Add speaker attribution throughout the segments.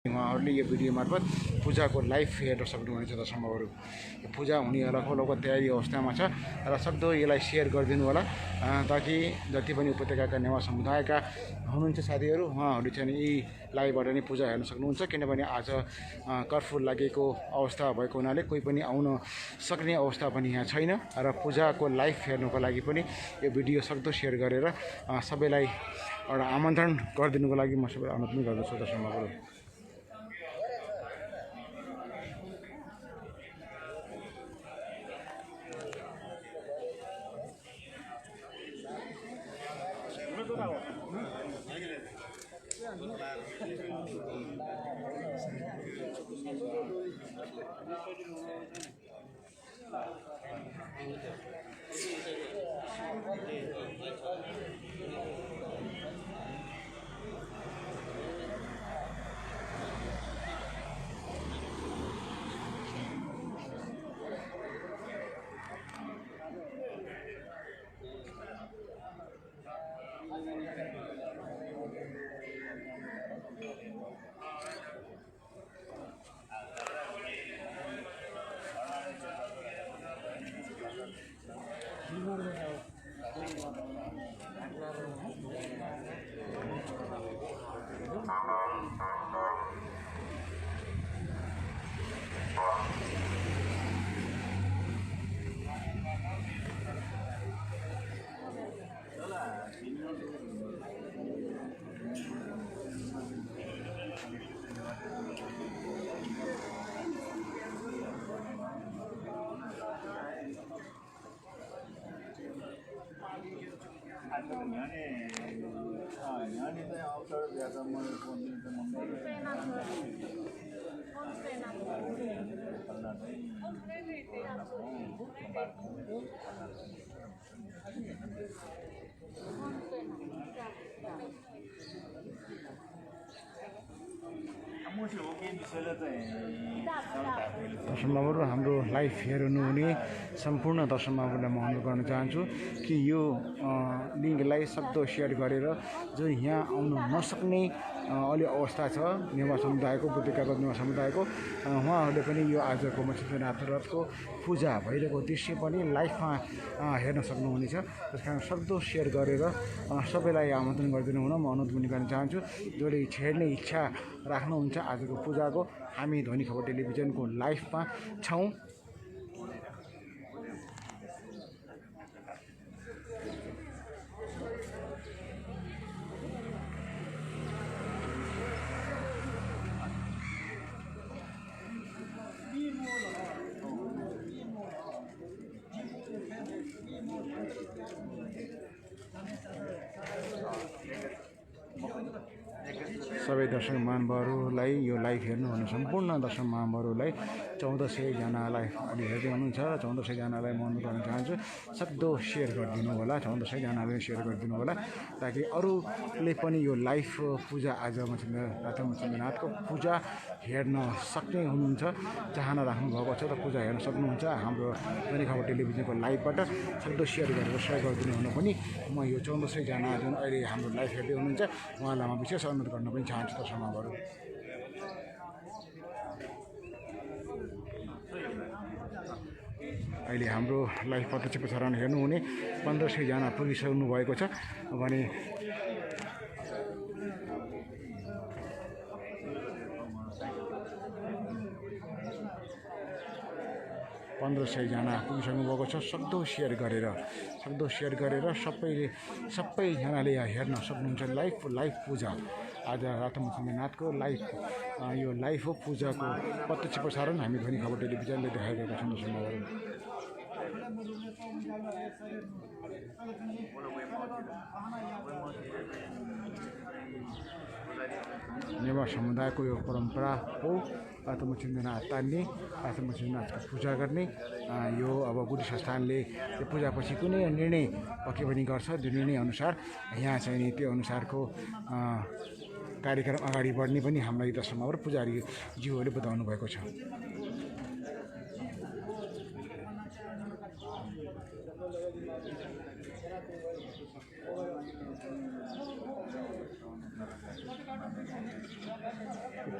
Speaker 1: उहाँहरूले यो भिडियो मार्फत पूजाको लाइभ हेर्न सक्नुहुनेछ। दर्शकहरू पूजा हुने लगभग तयारी अवस्थामा छ र सक्दो यसलाई सेयर गरिदिनु होला ताकि जति पनि उपत्यकाका नेवार समुदायका हुनुहुन्छ साथीहरू उहाँहरू चाहिँ यी लाइभबाट नै पूजा हेर्न सक्नुहुन्छ। किनभने आज कर्फ्यू लागेको अवस्था भएको हुनाले कोही पनि आउन सक्ने अवस्था पनि यहाँ छैन र पूजाको लाइभ हेर्नको लागि पनि यो भिडियो सक्दो सेयर गरेर सबैलाई एउटा आमन्त्रण गरिदिनुको लागि म सबैलाई अनुरोध पनि गर्दछु। दर्शकहरू दर्शकहरू हाम्रो लाइभ हेर्नुहुने सम्पूर्ण दर्शकहरूलाई म अनुरोध गर्न चाहन्छु कि यो लिङ्कलाई सक्दो सेयर गरेर जो यहाँ आउन नसक्ने अलि अवस्था छ नेवार समुदायको उपत्यकाको नेवार समुदायको उहाँहरूले पनि यो आजको मच्छिन्द्रनाथ रथको पूजा भइरहेको दृश्य पनि लाइभमा हेर्न सक्नुहुनेछ। त्यस कारण सक्दो सेयर गरेर सबैलाई आमन्त्रण गरिदिनु हुन म अनुरोध पनि गर्न चाहन्छु। जसले हेर्ने इच्छा राख्नुहुन्छ आजको पूजाको हामी ध्वनि खबर टेलिभिजनको लाइभमा छौँ। सबै दर्शक महानुभावहरूलाई यो लाइभ हेर्नुहुने सम्पूर्ण दर्शक महानुभावहरूलाई 1400जनालाई अलि हेर्दै हुनुहुन्छ र 1400जनालाई म अनुरोध गर्न चाहन्छु सक्दो सेयर गरिदिनु होला। 1400जनाले सेयर गरिदिनु होला ताकि अरूले पनि यो लाइभ पूजा आज मच्छिन्द्रनाथको पूजा हेर्न सक्ने हुनुहुन्छ चाहना राख्नुभएको छ र पूजा हेर्न सक्नुहुन्छ। हाम्रो दैनिक खबर टेलिभिजनको लाइभबाट सक्दो सेयर गरेर सेयर गरिदिनु हुन पनि म यो 1400जना जुन अहिले हाम्रो लाइभ हेर्दै हुनुहुन्छ उहाँलाई म विशेष अनुरोध गर्न पनि चाहन्छु। दर्शकहरू अहिले हाम्रो लाइभ प्रत्यक्ष प्रसारण हेर्नुहुने 1500जना पुगिसक्नु भएको छ भने 1500जना पुगिसक्नु भएको छ। सक्दो सेयर गरेर सबैजनाले हेर्न सक्नुहुन्छ लाइभ पूजा आज रातो मच्छिन्द्रनाथको लाइभ यो लाइभ हो पूजाको प्रत्यक्ष प्रसारण हामी ध्वनि खबर टेलिभिजनले देखाइरहेका छौँ। दर्शकहरू नेवार समुदायको यो परम्परा हो रातो मच्छिन्द्रनाथ तान्ने रातो मच्छिन्द्रनाथको पूजा गर्ने। यो अब गुडी संस्थानले यो पूजापछि कुनै निर्णय पक्कै पनि गर्छ त्यो निर्णय अनुसार यहाँ चाहिँ नि त्यो अनुसारको कार्यक्रम अगाडि बढ्ने पनि हामीलाई दर्शकहरू पुजारीज्यूहरूले बताउनु भएको छ।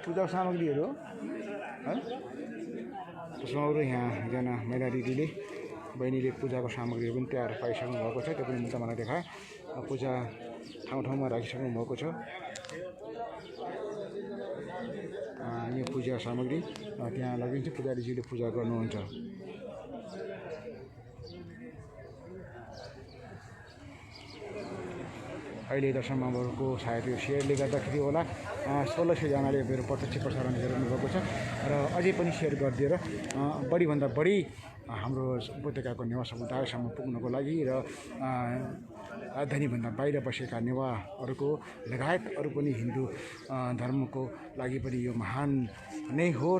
Speaker 1: पूजा सामग्रीहरू है सामग्री यहाँ एकजना महिला दिदीले बहिनीले पूजाको सामग्रीहरू पनि तयार पाइसक्नु भएको छ त्यो पनि म तपाईँलाई देखाएँ पूजा ठाउँ राखिसक्नु भएको छ यो पूजा सामग्री त्यहाँ लगिन्छ पुजारीजीले पूजा गर्नुहुन्छ अहिले दर्शकमानहरूको सायद यो सेयरले गर्दाखेरि होला 1600जनाले मेरो प्रत्यक्ष प्रसारण हेर्नुभएको छ र अझै पनि सेयर गरिदिएर बढीभन्दा बढी हाम्रो उपत्यकाको नेवा समुदायसम्म पुग्नको लागि र राजधानीभन्दा बाहिर बसेका नेवाहरूको लगायत अरू पनि हिन्दू धर्मको लागि पनि यो महान नै हो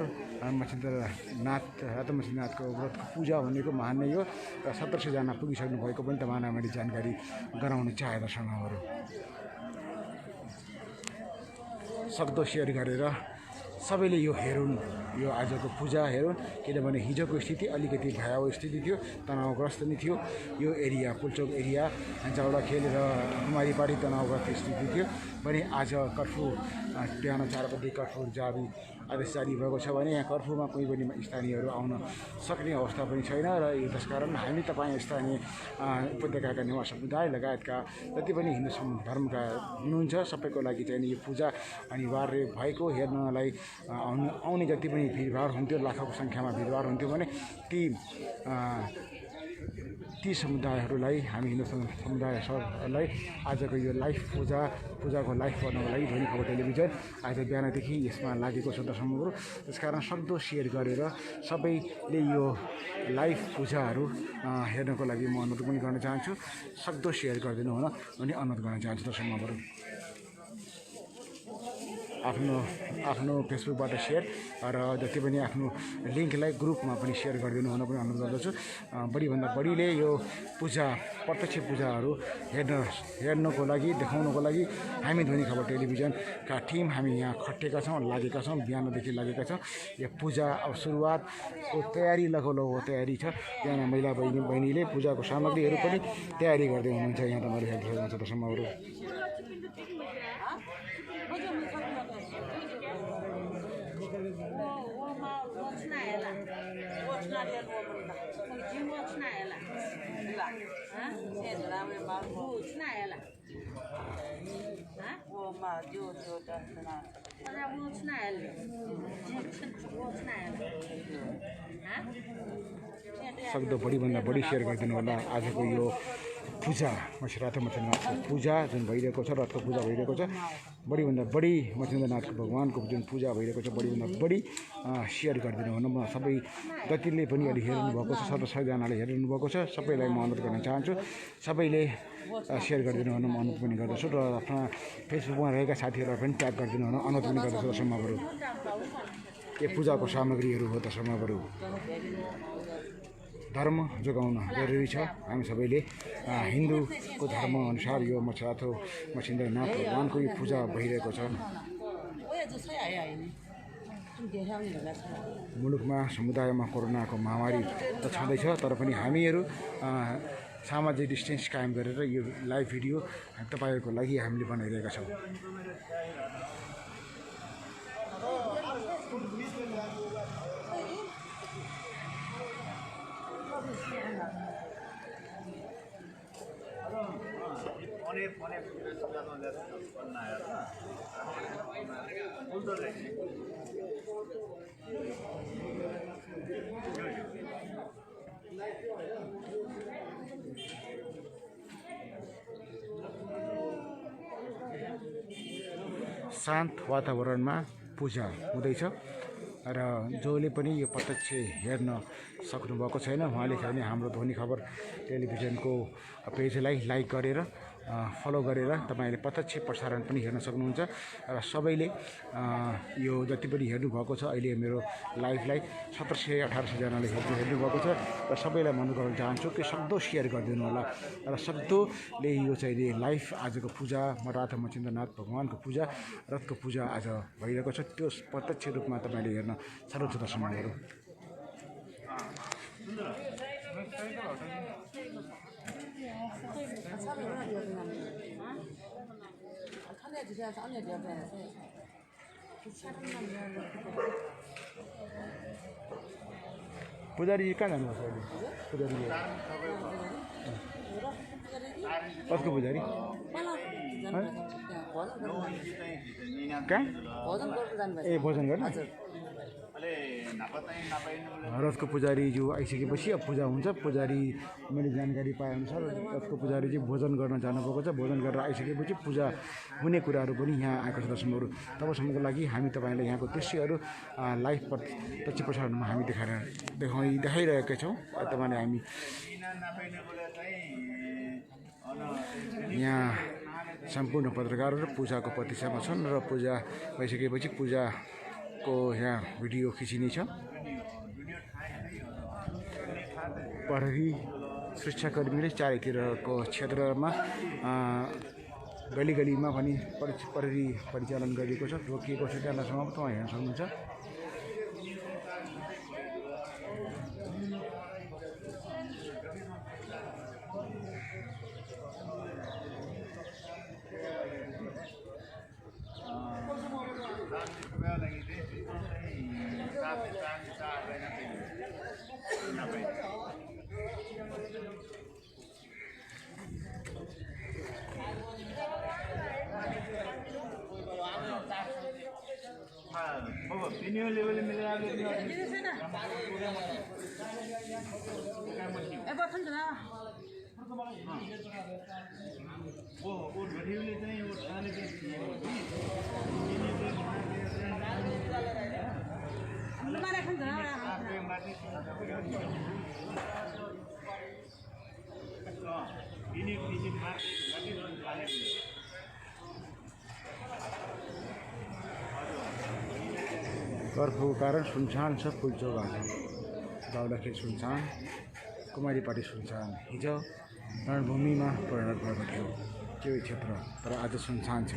Speaker 1: मच्छिन्द्रनाथ रातो मच्छिन्द्रनाथको व्रतको पूजा भनेको महान नै हो र 1700जना पुगिसक्नु भएको पनि तपाईँलाई मैले जानकारी गराउन चाहे दर्शकहरू सक्दो सेयर गरेर सबैले यो हेरुन् यो आजको पूजा हेरुन् किनभने हिजोको स्थिति अलिकति भयावह स्थिति थियो तनावग्रस्त नै थियो यो एरिया पुल्चोक एरिया जाउडाखेल र कुमारीपाडी तनावग्रस्त स्थिति थियो भने आज कर्फ्यू बिहान 4 बजे कर्फ्यू आदेश जारी भएको छ भने यहाँ कर्फ्यूमा कुनै पनि स्थानीयहरू आउन सक्ने अवस्था पनि छैन र त्यसकारण हामी तपाईँ स्थानीय उपत्यकाका नेवा समुदाय लगायतका जति पनि हिन्दू धर्मका हुनुहुन्छ सबैको लागि चाहिँ यो पूजा अनिवार्य भएको हेर्नलाई आउने जति पनि भिडभाड हुन्थ्यो लाखौँको सङ्ख्यामा भिडभाड हुन्थ्यो भने ती समुदायहरूलाई हामी हिन्दू समुदायहरूलाई आजको यो लाइभ पूजाको लाइभ गर्नको लागि ध्वनि खबर टेलिभिजन आज बिहानदेखि यसमा लागेको छ दर्शकहरू त्यसकारण सक्दो सेयर गरेर सबैले यो लाइभ पूजाहरू हेर्नको लागि म अनुरोध पनि गर्न चाहन्छु सक्दो सेयर गरिदिनु हुन अनि अनुरोध गर्न चाहन्छु दर्शकहरू आफ्नो फेसबुकबाट सेयर र जति पनि आफ्नो लिङ्कलाई ग्रुपमा पनि सेयर गरिदिनु हुन पनि अनुरोध गर्दछु बढीभन्दा बढीले यो पूजा प्रत्यक्ष पूजाहरू हेर्नको लागि देखाउनको लागि हामी ध्वनि खबर टेलिभिजनका टिम हामी यहाँ खटेका छौँ लागेका छौँ बिहानदेखि लागेका छौँ यो पूजा अब सुरुवातको तयारी लगौलो तयारी छ यहाँ महिला बहिनीले पूजाको सामग्रीहरू पनि तयारी गर्दै हुनुहुन्छ यहाँ तपाईँले हेर्नुहुन्छ दर्शकहरू सक्दो बढीभन्दा बढी सेयर गरिदिनु होला आजको यो पूजा रातो मच्छिन्द्रनाथको पूजा जुन भइरहेको छ रथको पूजा भइरहेको छ बढीभन्दा बढी मच्छिन्द्रनाथको भगवानको जुन पूजा भइरहेको छ बढीभन्दा बढी सेयर गरिदिनु हुन म सबै जतिले पनि अहिले हेर्नुभएको छ 1700जनाले हेर्नुभएको छ सबैलाई म अनुरोध गर्न चाहन्छु सबैले सेयर गरिदिनु हुन म अनुरोध पनि गर्दछु र आफ्ना फेसबुकमा रहेका साथीहरूलाई पनि ट्याग गरिदिनु हुन अनुरोध पनि गर्दछु दर्शकहरू यो पूजाको सामग्रीहरू हो दर्शकहरू धर्म जोगाउन जरुरी छ हामी सबैले हिन्दूको धर्मअनुसार यो रातो मच्छिन्द्रनाथ भगवानको यो पूजा भइरहेको छ मुलुकमा समुदायमा कोरोनाको महामारी त छँदैछ तर पनि हामीहरू सामाजिक डिस्टेन्स कायम गरेर यो लाइभ भिडियो तपाईँहरूको लागि हामीले बनाइरहेका छौँ शान्त वातावरणमा पूजा हुँदैछ र जसले पनि यो प्रत्यक्ष हेर्न सक्नुभएको छैन उहाँले चाहिँ हाम्रो ध्वनि खबर टेलिभिजनको पेजलाई लाइक गरेर फलो गरेर तपाईँले प्रत्यक्ष प्रसारण पनि हेर्न सक्नुहुन्छ र सबैले यो जति पनि हेर्नुभएको छ अहिले मेरो लाइभलाई 1700-1800जनाले हेर्नुभएको छ र सबैलाई मन गर्न चाहन्छु कि सक्दो सेयर गरिदिनु होला र सक्दोले यो चाहिँ लाइभ आजको पूजा रातो मच्छिन्द्रनाथ भगवानको पूजा रथको पूजा आज भइरहेको छ त्यो प्रत्यक्ष रूपमा तपाईँले हेर्न सक्नुहुन्छ दर्शकहरू पुजारी कहाँ जानुभएको अहिले पुजारी कसको पुजारी कहाँ ए भोजन गर्न रथको पुजारी जो आइसकेपछि अब पूजा हुन्छ पुजारी मैले जानकारी पाएअनुसार रथको पुजारी चाहिँ भोजन गर्न जानुभएको छ भोजन गरेर आइसकेपछि पूजा हुने कुराहरू पनि यहाँ आएको छ दर्शकहरू तबसम्मको लागि हामी तपाईँलाई यहाँको दृश्यहरू लाइभ प्रत्यक्ष प्रसारणमा हामी देखाइरहेका छौँ तपाईँले हामी यहाँ सम्पूर्ण पत्रकारहरू पूजाको प्रतीक्षामा छन् र पूजा भइसकेपछि पूजाको यहाँ भिडियो खिचिनेछ प्रहरी सुरक्षाकर्मीले चारैतिरको क्षेत्रमा गली गलीमा पनि प्रहरी परिचालन गरिएको छ रोकिएको छ त्यहाँसम्म तपाईँ हेर्न सक्नुहुन्छ कर्फ्यूको कारण सुनसान छ पुलचोकहरू दाउडाखेल सुनसान कुमारीपाटी सुनसान हिजो रणभूमिमा परिणत भएको थियो त्यो क्षेत्र तर आज सुनसान छ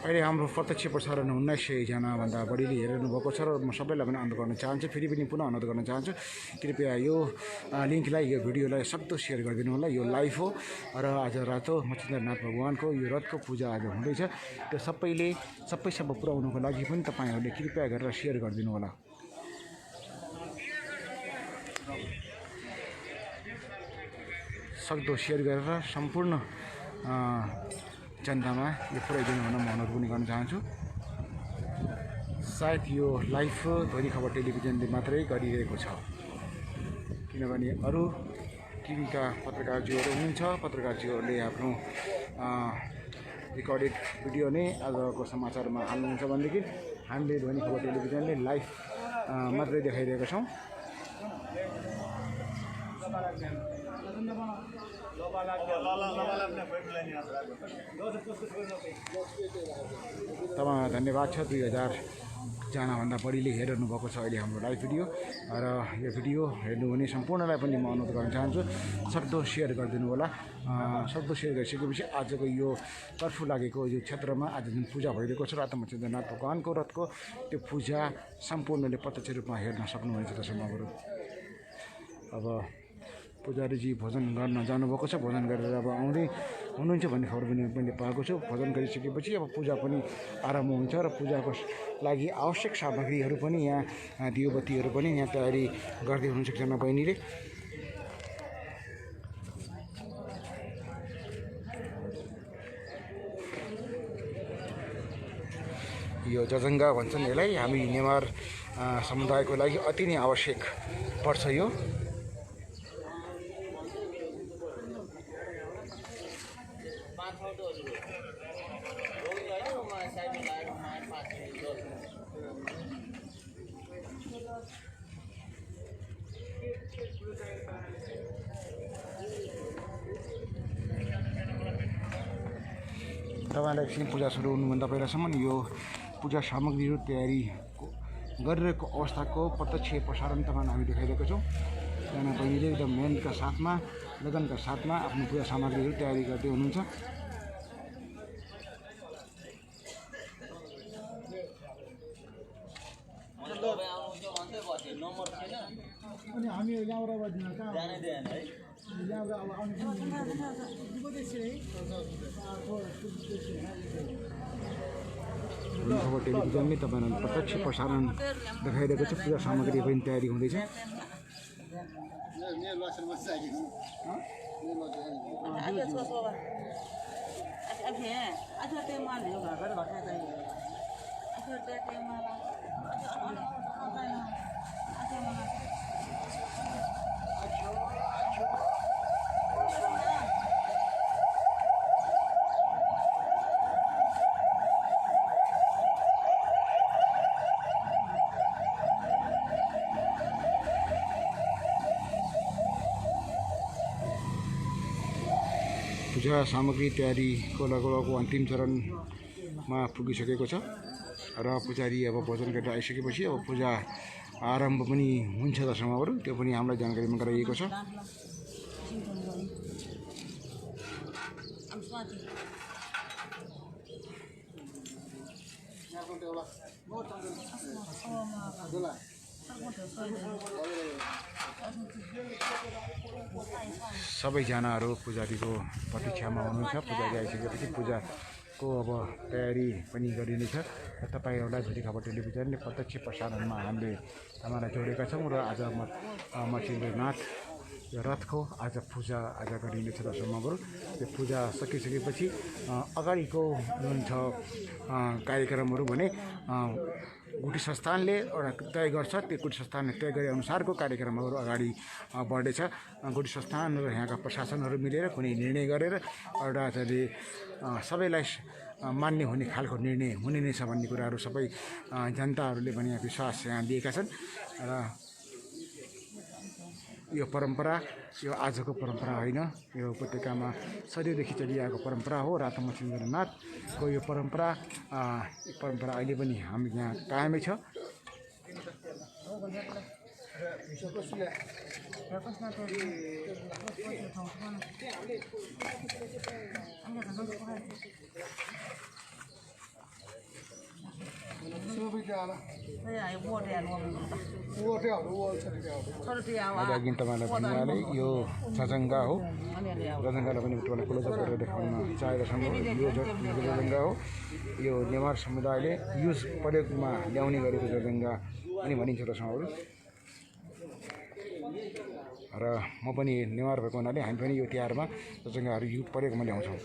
Speaker 1: अहिले हाम्रो प्रत्यक्ष प्रसारण 1900 जनाभन्दा बढीले हेरिरहनु भएको छ र म सबैलाई पनि अनुरोध गर्न चाहन्छु फेरि पनि पुनः अनुरोध गर्न चाहन्छु कृपया यो लिङ्कलाई यो भिडियोलाई सक्दो सेयर गरिदिनु होला यो लाइभ हो र आज रातो मच्छिन्द्रनाथ भगवानको यो रथको पूजा आज हुँदैछ त्यो सबैसम्म पुर्याउनुको लागि पनि तपाईँहरूले कृपया गरेर सेयर गरिदिनु होला सक्दो सेयर गरेर सम्पूर्ण जनतामा यो पुर्याइदिनु हुन म अनुरोध पनि गर्न चाहन्छु सायद यो लाइभ ध्वनि खबर टेलिभिजनले मात्रै गरिरहेको छ किनभने अरू टिभीका पत्रकारज्यूहरू हुनुहुन्छ पत्रकारज्यूहरूले आफ्नो रेकर्डेड भिडियो नै आजको समाचारमा हाल्नुहुन्छ भनेदेखि हामीले ध्वनि खबर टेलिभिजनले लाइभ मात्रै देखाइरहेका छौँ तपाईँलाई धन्यवाद छ 2000 जनाभन्दा बढीले हेरिरहनु भएको छ अहिले हाम्रो लाइभ भिडियो र यो भिडियो हेर्नुहुने सम्पूर्णलाई पनि म अनुरोध गर्न चाहन्छु सक्दो सेयर गरिदिनु होला सक्दो सेयर गरिसकेपछि आजको यो कर्फ्यू लागेको यो क्षेत्रमा आज जुन पूजा भइरहेको छ रातो मच्छिन्द्रनाथ भगवानको रथको त्यो पूजा सम्पूर्णले प्रत्यक्ष रूपमा हेर्न सक्नुहुनेछ दर्शकहरू अब पुजारीजी भोजन गर्न जानुभएको छ भोजन गरेर अब आउँदै हुनुहुन्छ भन्ने खबर पनि मैले पाएको छु भोजन गरिसकेपछि अब पूजा पनि आरम्भ हुन्छ र पूजाको लागि आवश्यक सामग्रीहरू पनि यहाँ दियोबत्तीहरू पनि यहाँ तयारी गर्दै हुनुहुन्छ एकजना बहिनीले यो जजङ्गा भन्छन् यसलाई हामी नेवार समुदायको लागि अति नै आवश्यक पर्छ यो तपाईँलाई एकछिन पूजा सुरु हुनुभन्दा पहिलासम्म यो पूजा सामग्रीहरू तयारी गरिरहेको अवस्थाको प्रत्यक्ष प्रसारण तपाईँलाई हामी देखाइरहेको छौँ एकजना बहिनीले एकदम मेहनतका साथमा लगनका साथमा आफ्नो पूजा सामग्रीहरू तयारी गर्दै हुनुहुन्छ। अनि हामी यहाँबाट खबर टेलिभिजनले तपाईँलाई प्रत्यक्ष प्रसारण देखाइरहेको छ। पूजा सामग्री पनि तयारी हुँदैछ। पूजा सामग्री तयारीको लगभग अन्तिम चरणमा पुगिसकेको छ र पुजारी अब भोजन गरेर आइसकेपछि अब पूजा आरम्भ पनि हुन्छ दर्शकहरू, त्यो पनि हामीलाई जानकारीमा गराइएको छ। सबैजनाहरू पुजारीको प्रतीक्षामा हुनुहुन्छ। पुजारी आइसकेपछि पूजाको अब तयारी पनि गरिनेछ। तपाईँहरूलाई झुटी खबर टेलिभिजनले प्रत्यक्ष प्रसारणमा हामीले हामीलाई जोडेका छौँ र आज मचिन्द्रनाथ रथको आज पूजा आज गरिनेछ दर्शकहरू। त्यो पूजा सकिसकेपछि अगाडिको जुन छ कार्यक्रमहरू भने गुठी संस्थानले एउटा तय गर्छ, त्यो गुठी संस्थानले तय गरे अनुसारको कार्यक्रमहरू अगाडि बढ्दैछ। गुठी संस्थान र यहाँका प्रशासनहरू मिलेर कुनै निर्णय गरेर एउटा चाहिँ सबैलाई मान्य हुने खालको निर्णय हुने नै छ भन्ने कुराहरू सबै जनताहरूले पनि यहाँ विश्वास यहाँ दिएका छन्। र यो परम्परा यो आजको परम्परा होइन, यो उपत्यकामा सदियौँदेखि चलिआएको परम्परा हो। रातो मचिन्द्रनाथको यो परम्परा अहिले पनि हामी यहाँ कायमै छ। अघि तपाईँलाई भनिहालेँ यो जजङ्गा हो। जजङ्गालाई पनि तपाईँलाई क्लोज अप गरेर देखाउन चाहेको छौँ। यो जजङ्गा हो। यो नेवार समुदायले युज प्रयोगमा ल्याउने गरेको जजङ्गा पनि भनिन्छ दर्शकहरू। र म पनि नेवार भएको हुनाले हामी पनि यो तिहारमा जजङ्गाहरू युज प्रयोगमा ल्याउँछौँ।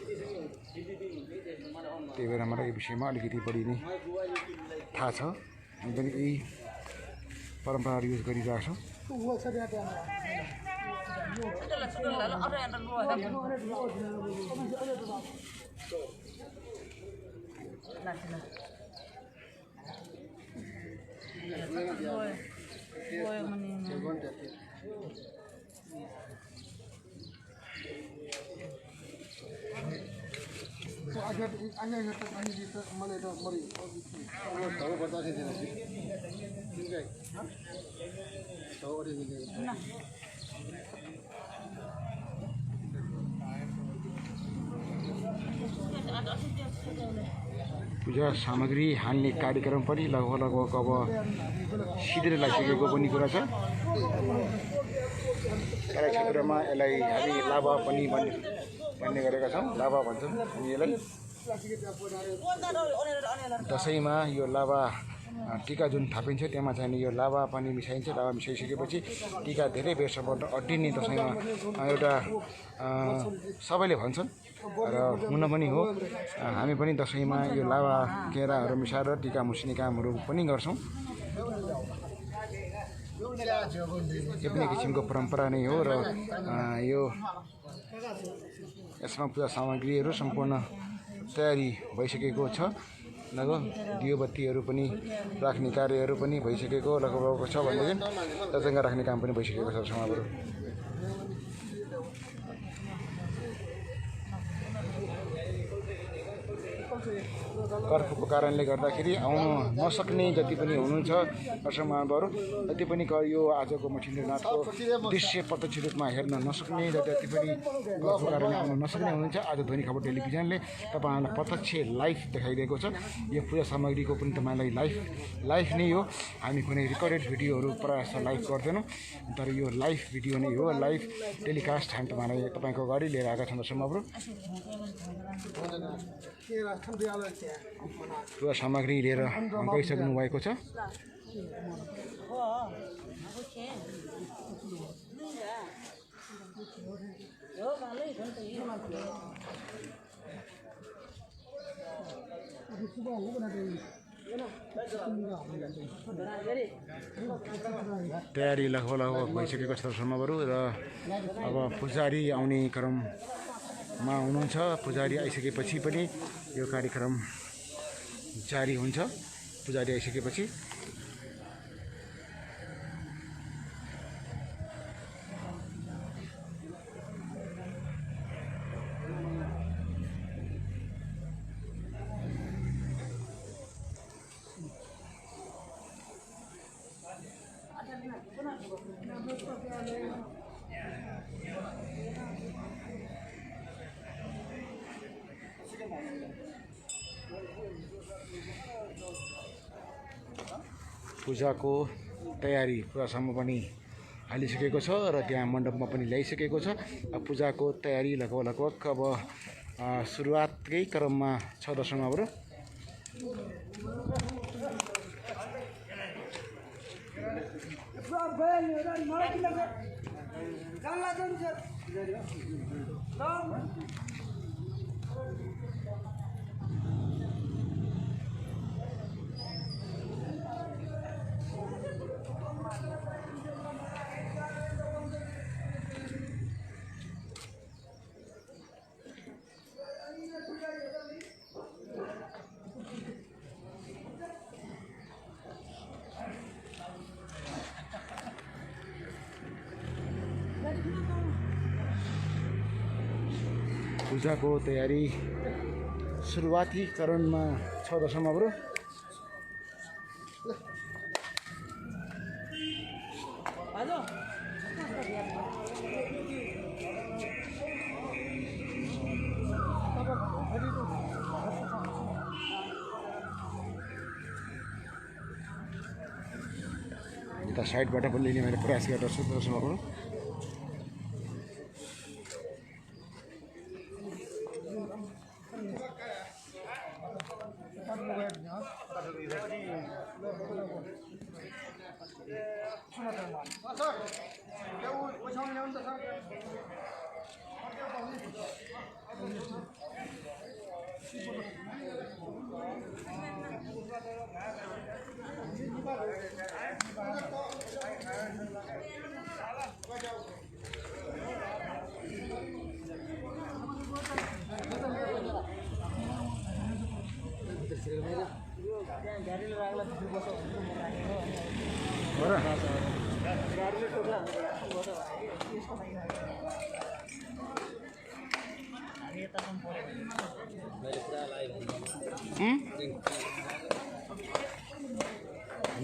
Speaker 1: त्यही भएर मलाई यो विषयमा अलिकति बढी नै थाहा छ। हामी पनि यही परम्पराहरू युज गरिरहेको छौँ। पूजा सामग्री हाल्ने कार्यक्रम पनि लगभग अब सिधै लागिसकेको पनि कुरा छ। तराई क्षेत्रमा यसलाई हामी लाभा पनि भन्ने गरेका छौँ। लाभा भन्छौँ हामी यसलाई। दसैँमा यो लाभा टिका जुन थापिन्छ त्यसमा चाहिँ यो लाभा पनि मिसाइन्छ। लाभा मिसाइसकेपछि टिका धेरै बेरसम्म अड्डिने दसैँमा एउटा सबैले भन्छन् र हुन पनि हो। हामी पनि दसैँमा यो लाभा केराहरू मिसाएर टिका मुस्ने कामहरू पनि गर्छौँ। यो पनि किसिमको परम्परा नै हो र यो यसमा पूजा सामग्रीहरू सम्पूर्ण तयारी भइसकेको छ। लगभग दियो बत्तीहरू पनि राख्ने कार्यहरू पनि भइसकेको लगभग छ भनेदेखि जजङ्गा राख्ने काम पनि भइसकेको छ समाजहरू। कर्फ्यूको कारणले गर्दाखेरि आउन नसक्ने जति पनि हुनुहुन्छ दर्शक महानुभावहरू, जति पनि यो आजको मठिन्द्रनाथको दृश्य प्रत्यक्ष रूपमा हेर्न नसक्ने जति पनि कर्फ्यूको कारणले आउन नसक्ने हुनुहुन्छ, आज ध्वनि खबर टेलिभिजनले तपाईँहरूलाई प्रत्यक्ष लाइभ देखाइदिएको छ। यो पूजा सामग्रीको पनि तपाईँलाई लाइभ नै हो। हामी कुनै रेकर्डेड भिडियोहरू प्रायः जस्तो लाइभ गर्दैनौँ, तर यो लाइभ भिडियो नै हो, लाइभ टेलिकास्ट हामी तपाईँको अगाडि लिएर आएका छौँ दर्शक महानुभावहरू। पूजा सामग्री लिएर गइसक्नु भएको छ। तयारी लगभग भइसकेको छ दर्शकहरू र अब पुजारी आउने क्रममा हुनुहुन्छ। पुजारी आइसकेपछि पनि यो कार्यक्रम जारी हुन्छ। पुजारी आइसकेपछि पूजाको तयारी पूजासम्म पनि हालिसकेको छ र त्यहाँ मण्डपमा पनि ल्याइसकेको छ। पूजाको तयारी लगभग अब सुरुवातकै क्रममा छ दर्शकहरू। पूजाको तयारी सुरुवाती चरणमा छ दर्शकहरू। यता साइडबाट पनि लिने मैले प्रयास गर्दछु दर्शकहरू।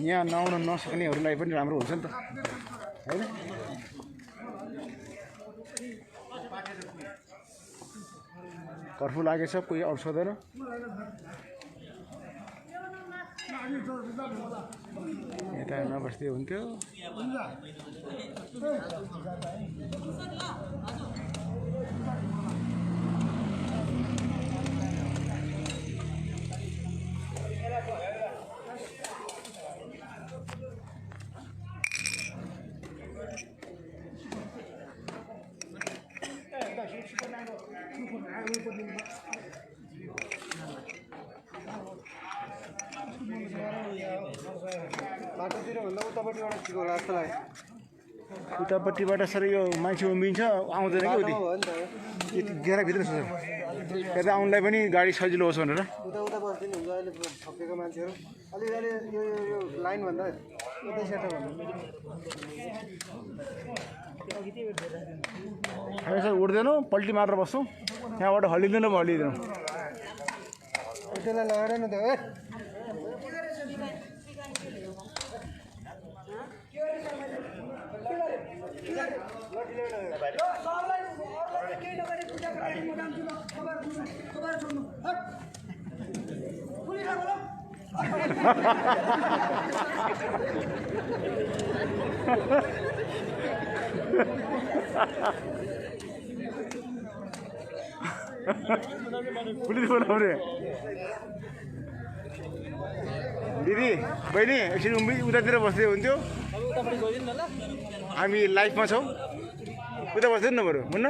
Speaker 1: यहाँ नआउन नसक्नेहरूलाई पनि राम्रो हुन्छ नि त हैन। कर्फ्यू लागेछ, कोही अड्सदैन। यता नबस्दै हुन्थ्यो। उतापट्टिबाट सर यो मान्छे उम्बिन्छ आउँदैन कि उति यति घेराभित्र छ सर। यता आउनलाई पनि गाडी सजिलो होस् भनेर
Speaker 2: उता बस्दिनु हुन्छ। अहिले थपेको मान्छेहरू अलिअलि यो लाइनभन्दा उतै सेट
Speaker 1: हामी सर उठ्दैनौँ, पल्टी मारेर बस्छौँ। त्यहाँबाट हल्लिँदैन म हल्लिँदैनौँ।
Speaker 2: त्यसलाई लगाएर न त है
Speaker 1: पुलिस बोलाउने दिदी बहिनी एकछिन उतातिर बस्दै हुन्थ्यो हामी लाइफमा छौँ उता बस्दैन न बरु हुन्न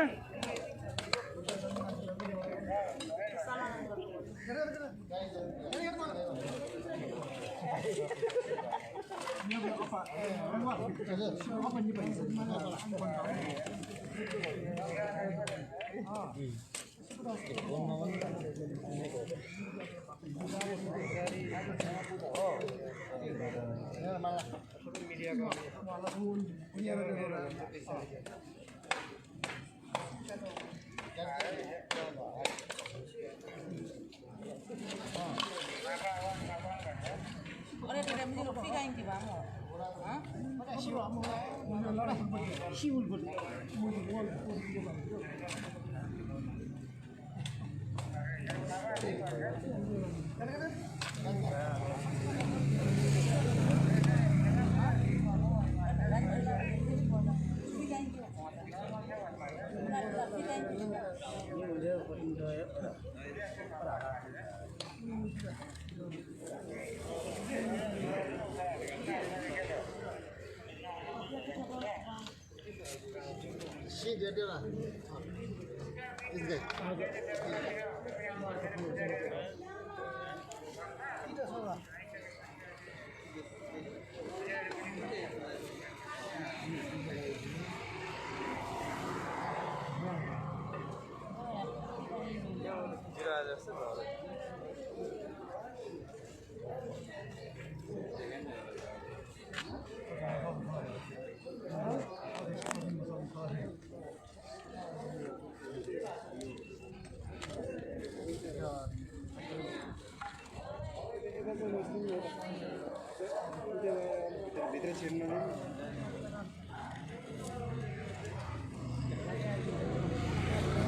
Speaker 1: भित्र छिर्नु नि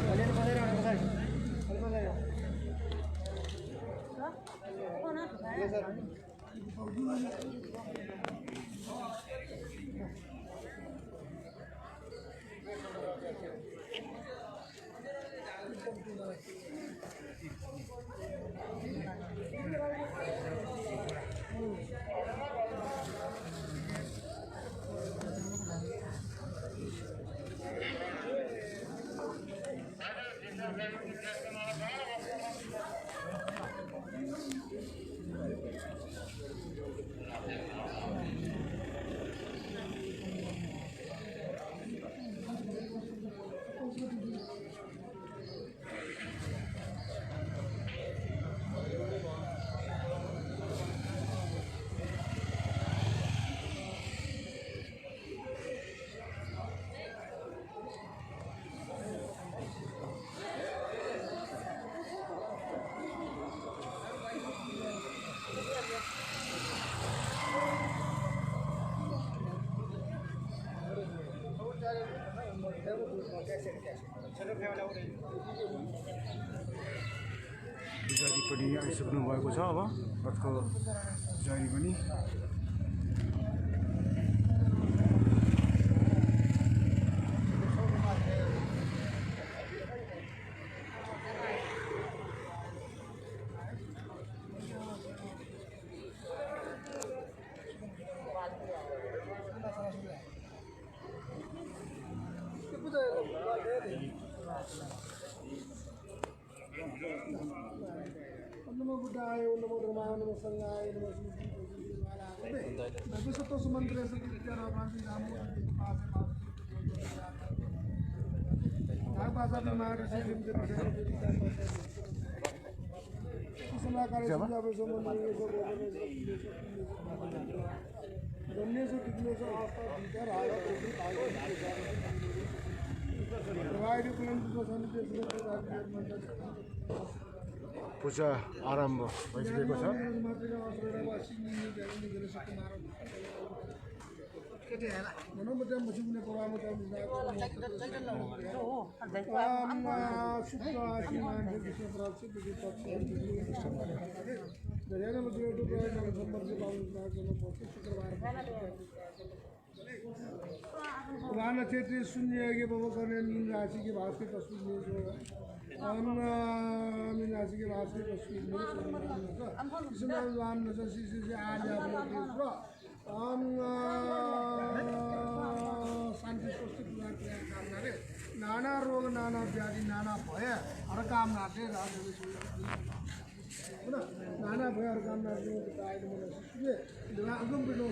Speaker 1: अलिअलि बजाएर आउनु सर अलिक बजाएर पुजारी पनि आइसक्नु भएको छ अब रथको पुजारी पनि नमो बुद्धाय नमो धर्माय नमो संघाय नमो नमो सतो सुमंत्र से विद्या रामांति नामो पास पास पासा बीमार से लिमते किसला करे सुजा पे संबंध ये सब बनने से टिकने से आस्था भीतर आया तो भी आगे drawing प्लान को संदेश पूजा आरम्भ भइसकेको छ।
Speaker 2: पुराना क्षेत्रीय शून्य के बाबा करने मीन राशि के भाष के तस्वीर में जो मीन राशि के भाष के तस्वीर में इसमें राम नशा से आज आप शान्ति स्वस्थ पूरा कामना रे नाना रोग नाना व्याधि नाना भय हर कामना रे नाना भय हर कामना रे एकदम बिलो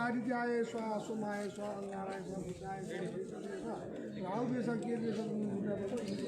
Speaker 2: आदित्याय स्वाहा सोमाय स्वाहा नारायण स्वाहा राहु भी सके भी सब में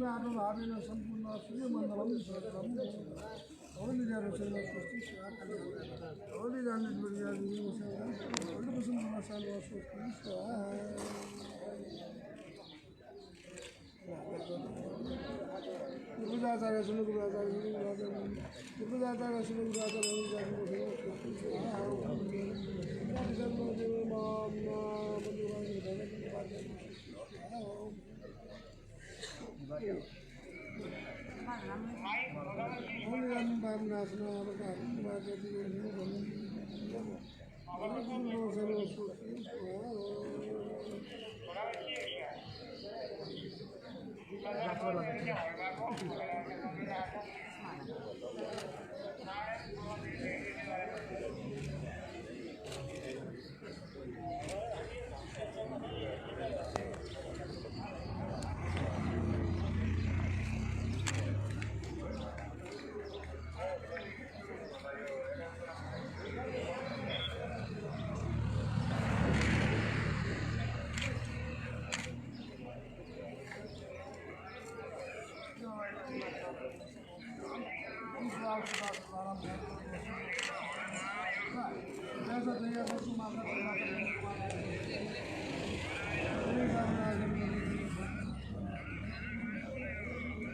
Speaker 2: आप भावेन संपूर्ण सूर्यमंडलम गुरुदाचार्य सुन गुरुदाचार्य सुन